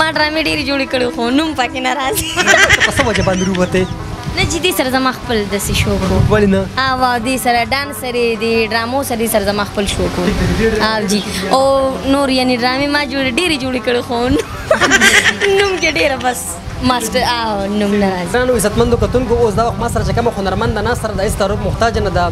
ما ډرامې ډېرې جوړې کړې خو نوم پکې نه راځي. په څه وجه باندې ووتې؟ نه چې دې سره زما خپل داسې شوق و. ولې نه؟ او دې سره ډانس سره دې ډرامو سره دې سره زما خپل شوق و. او جي او نور یعنې ډرامې ما ډېرې جوړې کړې خو نوم کې ډېره بس ماسټر نوم نه راځي. ګرانو عزتمندو کتونکو، اوس دا وخت ما سره چې کومه هنرمنده ناسته ده د هېڅ تعارف محتاجه نه ده،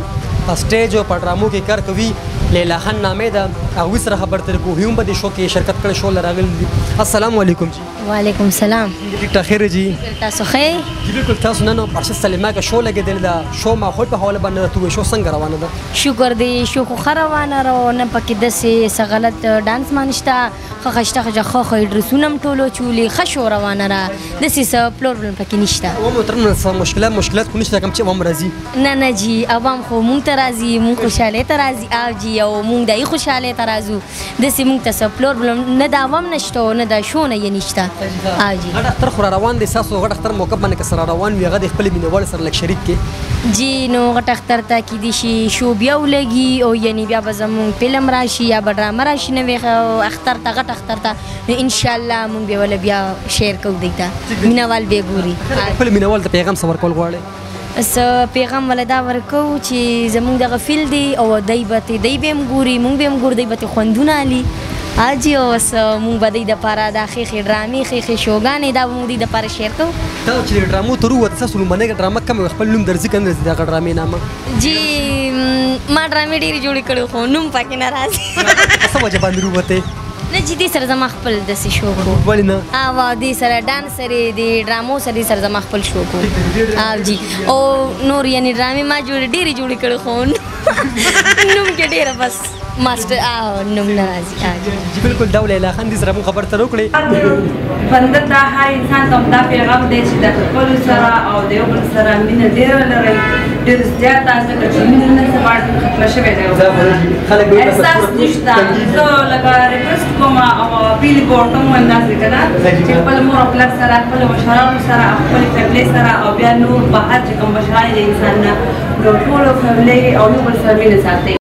په سټیج او په ډرامو کې کار کوي. لیلا خان نامې ده، هغوی سره خبرې ترې کوو. هم په دې شو کې شرکت کړی، شو له راغلي دي. السلام علیکم جی. وعلیکم السلام. ټیک ټاک خیر جی. تاسو ښه؟ جی بالکل. تاسو نن پرشد سلیما کې شو لګېدلې ده، شو ماحول په حواله باندې راته ووایئ، شو څنګه روانه ده؟ شکر دی، شو خو ښه روانه ده، نه پکې داسې څه غلط ډانس ما نشته، ښه ښایسته ښه ډرسونه هم ټولو چولي، ښه شو روانه ده، داسې څه پروبلم پکې نشته. و محترم مشکلات خو نشته کوم چې عوام راځي؟ نه جی، عوام خو مونږ ته راځي، مونږ خوشحالۍ ته راځي. او جی او مونږ د هغې خوشحالۍ ته راځو، داسې مونږ ته څه پروبلم نه د عوام نشته او نه د شو نه یې نشته. او جی غټ اختر خو را روان دی، ستاسو غټ اختر موقع باندې که سره روان وي هغه د خپلې مینهوالو سره لږ شریک کړي. جی نو غټ اختر ته کیدای شي شو بیا ولګي او یعنې بیا به زمونږ فلم راشي یا به ډرامه راشي نوې اختر ته غټ اختر ته، نو انشاءالله مونږ به وله بیا شیر کوو دوی ته، مینهوال به یې ګوري. خپل مینهوالو ته پیغام څه ورکول غواړئ؟ پیغام ولا دا ورکوو چې زمونږ دغه فیل دی او دی به هم ګوري، مونږ به هم ګورو، دی به ترې خوندونه علي. حاجي اوس مونږ به دوی دپاره دا ښې ډرامې ښې شوګانې دا به مونږ دوی دپاره شیر کوو. دا چې د ډرامو تر ووته ستاسو لومړنۍ ډرامه کومه وه؟ خپل نوم درځي که نه درځي د هغه ډرامې نامه؟ جی ما ډرامې ډېرې جوړې کړې خو نوم پکې نه راځي. په څه وجه باندې ووتې؟ نه چې دې سره زما خپل داسې شوق و. ولې نه؟ او دې سره ډانس سره دې ډرامو سره دې سره زما خپل شوق و. او جي او نور یعنې ډرامې ما ډېرې جوړې کړې خو نوم کې ډېره بس ماسټر نوم نه راځي. جی بالکل. دا لیلا خان دې سره مو خبرې تر وکړې. بنده ته هر انسان ته دا پیغام دی چې د خپلو سره او د یو بل سره مینه ډېره لرئ، ډېر زیاته، ځکه چې مینه نن سبا ختمه شوې ده، احساس نشته. زه لکه ریکویسټ کوم او اپیل کوم ورته هم وایم داسې که نه چې خپل مور او پلار سره، خپلو مشرانو سره او خپلې فیملۍ سره او بیا نور بهر چې کوم مشران دي انسان نه، نو ټولو فیملۍ او یو بل سره مینه ساتئ.